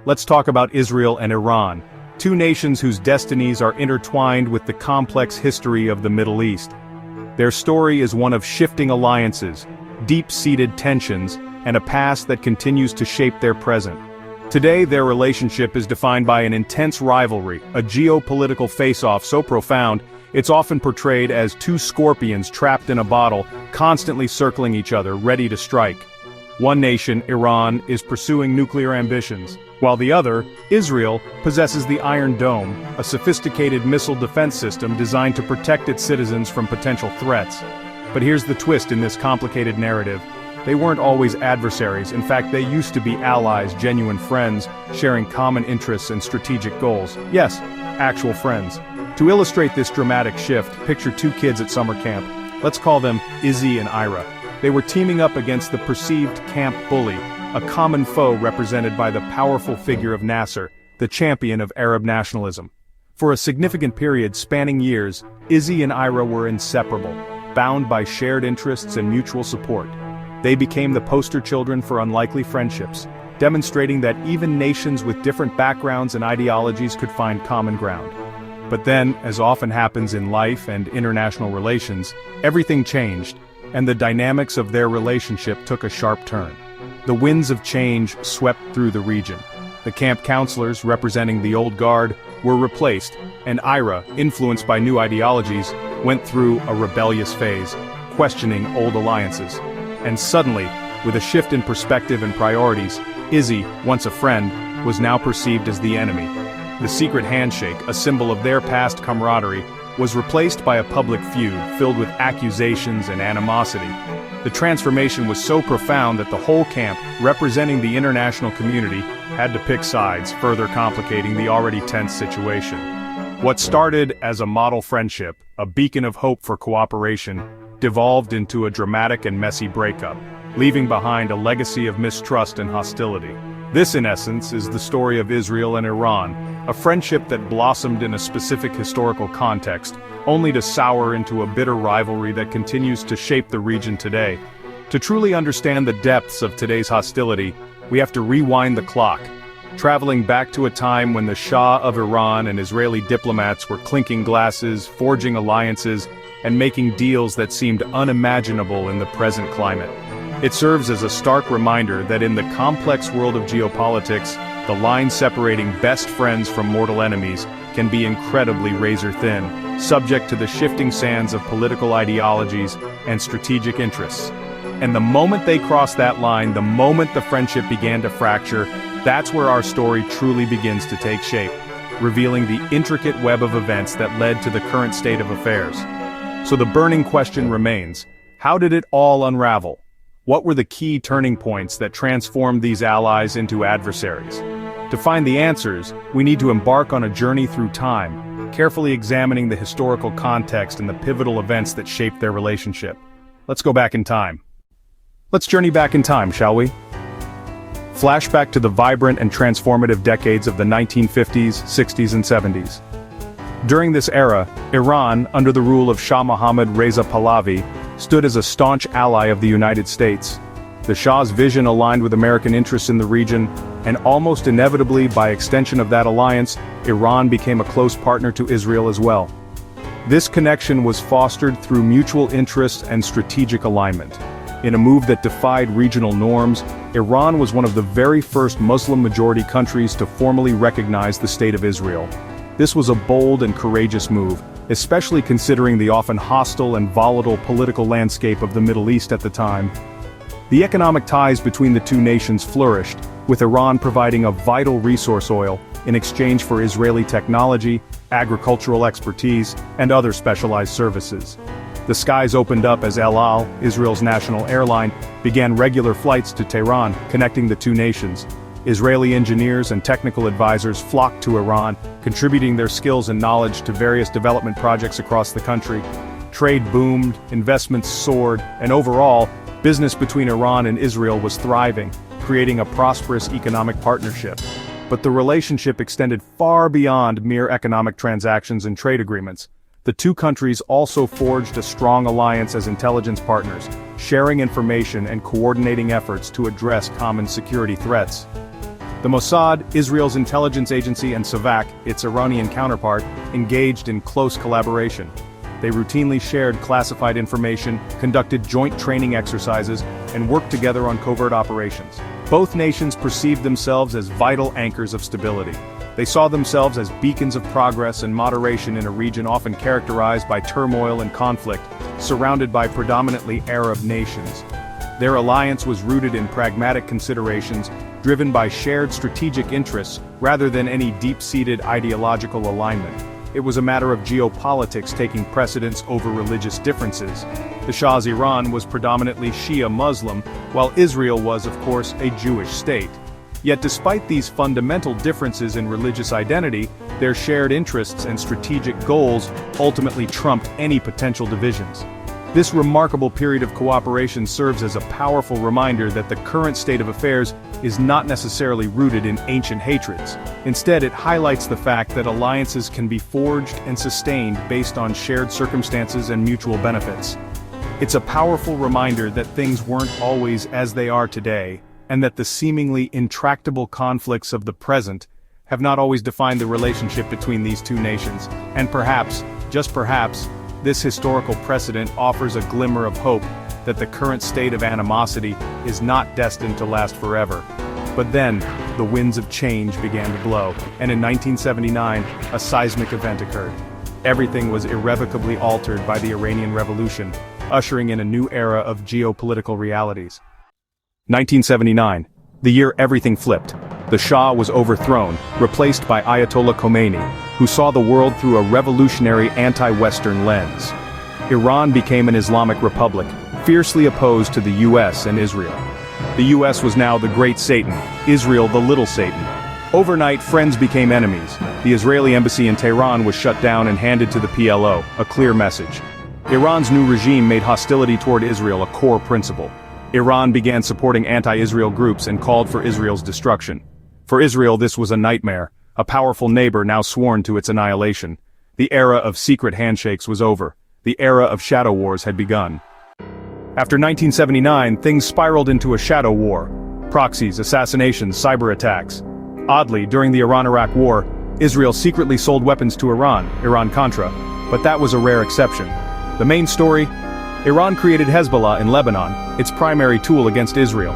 Let's talk about Israel and Iran, two nations whose destinies are intertwined with the complex history of the Middle East. Their story is one of shifting alliances, deep-seated tensions, and a past that continues to shape their present. Today, their relationship is defined by an intense rivalry, a geopolitical face-off so profound, it's often portrayed as two scorpions trapped in a bottle, constantly circling each other, ready to strike. One nation, Iran, is pursuing nuclear ambitions, while the other, Israel, possesses the Iron Dome, a sophisticated missile defense system designed to protect its citizens from potential threats. But here's the twist in this complicated narrative. They weren't always adversaries. In fact, they used to be allies, genuine friends, sharing common interests and strategic goals. Yes, actual friends. To illustrate this dramatic shift, picture two kids at summer camp. Let's call them Izzy and Ira. They were teaming up against the perceived camp bully, a common foe represented by the powerful figure of Nasser, the champion of Arab nationalism. For a significant period spanning years, Izzy and Ira were inseparable, bound by shared interests and mutual support. They became the poster children for unlikely friendships, demonstrating that even nations with different backgrounds and ideologies could find common ground. But then, as often happens in life and international relations, everything changed, and the dynamics of their relationship took a sharp turn. The winds of change swept through the region. The camp counselors, representing the old guard, were replaced, and Ira, influenced by new ideologies, went through a rebellious phase, questioning old alliances. And suddenly, with a shift in perspective and priorities, Izzy, once a friend, was now perceived as the enemy. The secret handshake, a symbol of their past camaraderie, was replaced by a public feud filled with accusations and animosity. The transformation was so profound that the whole camp, representing the international community, had to pick sides, further complicating the already tense situation. What started as a model friendship, a beacon of hope for cooperation, devolved into a dramatic and messy breakup, leaving behind a legacy of mistrust and hostility. This, in essence, is the story of Israel and Iran, a friendship that blossomed in a specific historical context, only to sour into a bitter rivalry that continues to shape the region today. To truly understand the depths of today's hostility, we have to rewind the clock, traveling back to a time when the Shah of Iran and Israeli diplomats were clinking glasses, forging alliances, and making deals that seemed unimaginable in the present climate. It serves as a stark reminder that in the complex world of geopolitics, the line separating best friends from mortal enemies can be incredibly razor-thin, subject to the shifting sands of political ideologies and strategic interests. And the moment they crossed that line, the moment the friendship began to fracture, that's where our story truly begins to take shape, revealing the intricate web of events that led to the current state of affairs. So the burning question remains, how did it all unravel? What were the key turning points that transformed these allies into adversaries? To find the answers, we need to embark on a journey through time, carefully examining the historical context and the pivotal events that shaped their relationship. Let's go back in time. Let's journey back in time, shall we? Flashback to the vibrant and transformative decades of the 1950s, 60s, and 70s. During this era, Iran, under the rule of Shah Mohammad Reza Pahlavi, stood as a staunch ally of the United States. The Shah's vision aligned with American interests in the region, and almost inevitably by extension of that alliance, Iran became a close partner to Israel as well. This connection was fostered through mutual interest and strategic alignment. In a move that defied regional norms, Iran was one of the very first Muslim-majority countries to formally recognize the State of Israel. This was a bold and courageous move, especially considering the often hostile and volatile political landscape of the Middle East at the time. The economic ties between the two nations flourished, with Iran providing a vital resource oil in exchange for Israeli technology, agricultural expertise, and other specialized services. The skies opened up as El Al, Israel's national airline, began regular flights to Tehran, connecting the two nations. Israeli engineers and technical advisors flocked to Iran, contributing their skills and knowledge to various development projects across the country. Trade boomed, investments soared, and overall, business between Iran and Israel was thriving, creating a prosperous economic partnership. But the relationship extended far beyond mere economic transactions and trade agreements. The two countries also forged a strong alliance as intelligence partners, sharing information and coordinating efforts to address common security threats. The Mossad, Israel's intelligence agency, and Savak, its Iranian counterpart, engaged in close collaboration. They routinely shared classified information, conducted joint training exercises, and worked together on covert operations. Both nations perceived themselves as vital anchors of stability. They saw themselves as beacons of progress and moderation in a region often characterized by turmoil and conflict, surrounded by predominantly Arab nations. Their alliance was rooted in pragmatic considerations, driven by shared strategic interests rather than any deep-seated ideological alignment. It was a matter of geopolitics taking precedence over religious differences. The Shah's Iran was predominantly Shia Muslim, while Israel was, of course, a Jewish state. Yet despite these fundamental differences in religious identity, their shared interests and strategic goals ultimately trumped any potential divisions. This remarkable period of cooperation serves as a powerful reminder that the current state of affairs is not necessarily rooted in ancient hatreds. Instead, it highlights the fact that alliances can be forged and sustained based on shared circumstances and mutual benefits. It's a powerful reminder that things weren't always as they are today, and that the seemingly intractable conflicts of the present have not always defined the relationship between these two nations, and perhaps, just perhaps, this historical precedent offers a glimmer of hope that the current state of animosity is not destined to last forever. But then, the winds of change began to blow, and in 1979, a seismic event occurred. Everything was irrevocably altered by the Iranian Revolution, ushering in a new era of geopolitical realities. 1979, the year everything flipped. The Shah was overthrown, replaced by Ayatollah Khomeini, who saw the world through a revolutionary anti-Western lens. Iran became an Islamic republic, fiercely opposed to the US and Israel. The US was now the Great Satan, Israel the Little Satan. Overnight, friends became enemies. The Israeli embassy in Tehran was shut down and handed to the PLO, a clear message. Iran's new regime made hostility toward Israel a core principle. Iran began supporting anti-Israel groups and called for Israel's destruction. For Israel, this was a nightmare, a powerful neighbor now sworn to its annihilation. The era of secret handshakes was over. The era of shadow wars had begun. After 1979, things spiraled into a shadow war. Proxies, assassinations, cyber attacks. Oddly, during the Iran-Iraq War, Israel secretly sold weapons to Iran-Contra, but that was a rare exception. The main story? Iran created Hezbollah in Lebanon, its primary tool against Israel.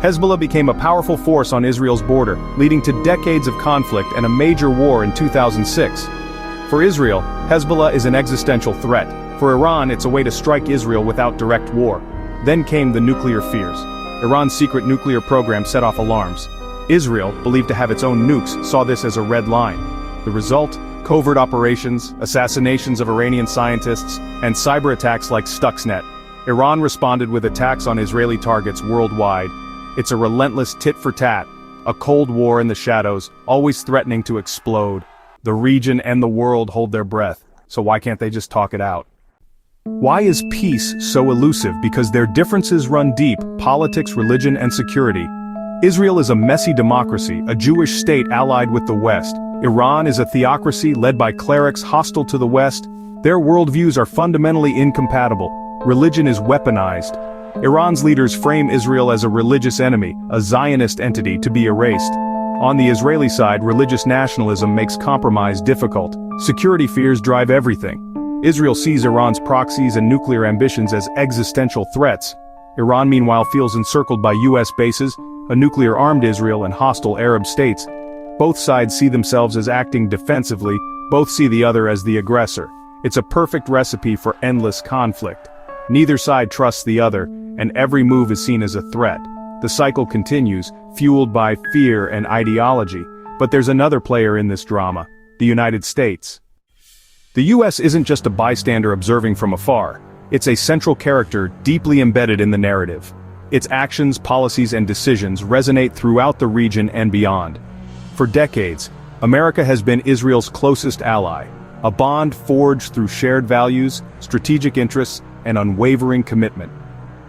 Hezbollah became a powerful force on Israel's border, leading to decades of conflict and a major war in 2006. For Israel, Hezbollah is an existential threat. For Iran, it's a way to strike Israel without direct war. Then came the nuclear fears. Iran's secret nuclear program set off alarms. Israel, believed to have its own nukes, saw this as a red line. The result? Covert operations, assassinations of Iranian scientists, and cyber attacks like Stuxnet. Iran responded with attacks on Israeli targets worldwide. It's a relentless tit-for-tat, a cold war in the shadows, always threatening to explode. The region and the world hold their breath, so why can't they just talk it out? Why is peace so elusive? Because their differences run deep: politics, religion, and security. Israel is a messy democracy, a Jewish state allied with the West. Iran is a theocracy led by clerics hostile to the West. Their worldviews are fundamentally incompatible. Religion is weaponized. Iran's leaders frame Israel as a religious enemy, a Zionist entity to be erased. On the Israeli side, religious nationalism makes compromise difficult. Security fears drive everything. Israel sees Iran's proxies and nuclear ambitions as existential threats. Iran meanwhile feels encircled by US bases, a nuclear-armed Israel, and hostile Arab states. Both sides see themselves as acting defensively, both see the other as the aggressor. It's a perfect recipe for endless conflict. Neither side trusts the other, and every move is seen as a threat. The cycle continues, fueled by fear and ideology. But there's another player in this drama: the United States. The US isn't just a bystander observing from afar. It's a central character deeply embedded in the narrative. Its actions, policies, and decisions resonate throughout the region and beyond. For decades, America has been Israel's closest ally, a bond forged through shared values, strategic interests, and unwavering commitment.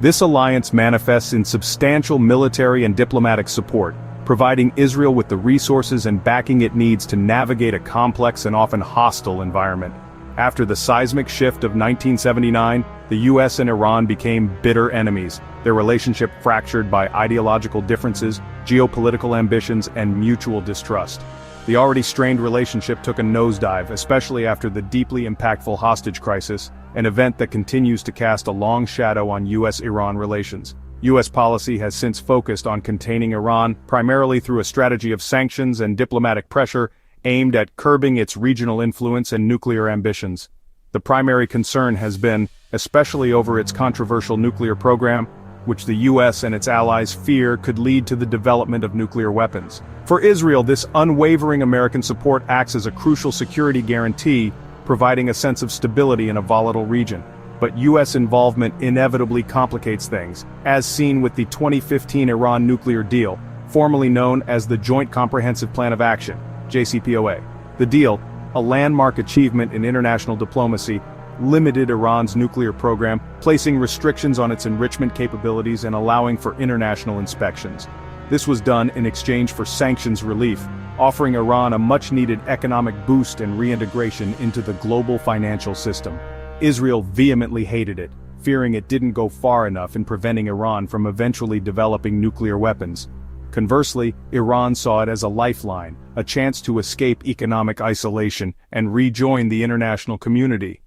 This alliance manifests in substantial military and diplomatic support, providing Israel with the resources and backing it needs to navigate a complex and often hostile environment. After the seismic shift of 1979, the US and Iran became bitter enemies, their relationship fractured by ideological differences, geopolitical ambitions, and mutual distrust. The already strained relationship took a nosedive, especially after the deeply impactful hostage crisis, an event that continues to cast a long shadow on US-Iran relations. US policy has since focused on containing Iran, primarily through a strategy of sanctions and diplomatic pressure, aimed at curbing its regional influence and nuclear ambitions. The primary concern has been, especially over its controversial nuclear program, which the US and its allies fear could lead to the development of nuclear weapons. For Israel, this unwavering American support acts as a crucial security guarantee, providing a sense of stability in a volatile region. But US involvement inevitably complicates things, as seen with the 2015 Iran nuclear deal, formerly known as the Joint Comprehensive Plan of Action, JCPOA. The deal, a landmark achievement in international diplomacy, limited Iran's nuclear program, placing restrictions on its enrichment capabilities and allowing for international inspections. This was done in exchange for sanctions relief, offering Iran a much-needed economic boost and reintegration into the global financial system. Israel vehemently hated it, fearing it didn't go far enough in preventing Iran from eventually developing nuclear weapons. Conversely, Iran saw it as a lifeline, a chance to escape economic isolation and rejoin the international community.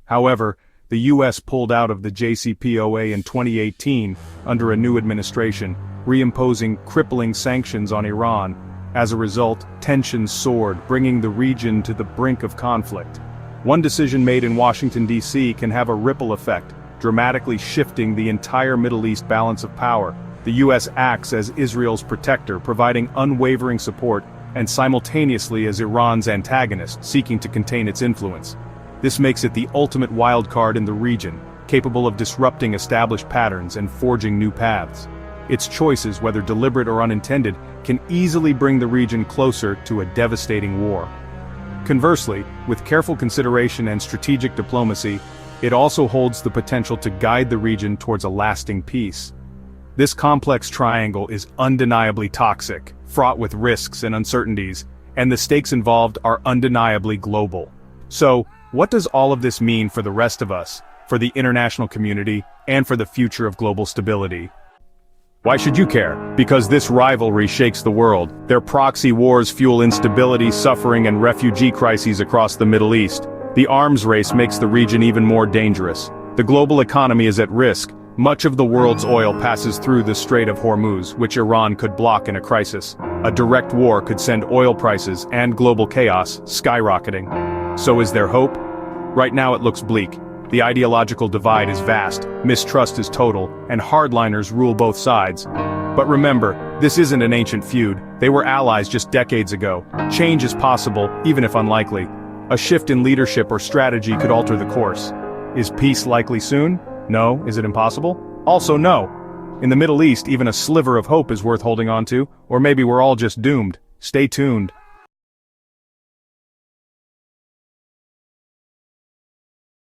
However, the US pulled out of the JCPOA in 2018 under a new administration, reimposing crippling sanctions on Iran. As a result, tensions soared, bringing the region to the brink of conflict. One decision made in Washington, D.C. can have a ripple effect, dramatically shifting the entire Middle East balance of power. The US acts as Israel's protector, providing unwavering support, and simultaneously as Iran's antagonist, seeking to contain its influence. This makes it the ultimate wildcard in the region, capable of disrupting established patterns and forging new paths. Its choices, whether deliberate or unintended, can easily bring the region closer to a devastating war. Conversely, with careful consideration and strategic diplomacy, it also holds the potential to guide the region towards a lasting peace. This complex triangle is undeniably toxic, fraught with risks and uncertainties, and the stakes involved are undeniably global. So, what does all of this mean for the rest of us, for the international community, and for the future of global stability? Why should you care? Because this rivalry shakes the world. Their proxy wars fuel instability, suffering, and refugee crises across the Middle East. The arms race makes the region even more dangerous. The global economy is at risk. Much of the world's oil passes through the Strait of Hormuz, which Iran could block in a crisis. A direct war could send oil prices and global chaos skyrocketing. So is there hope? Right now it looks bleak. The ideological divide is vast, mistrust is total, and hardliners rule both sides. But remember, this isn't an ancient feud. They were allies just decades ago. Change is possible, even if unlikely. A shift in leadership or strategy could alter the course. Is peace likely soon? No. Is it impossible? Also no. In the Middle East, even a sliver of hope is worth holding on to, or maybe we're all just doomed. Stay tuned.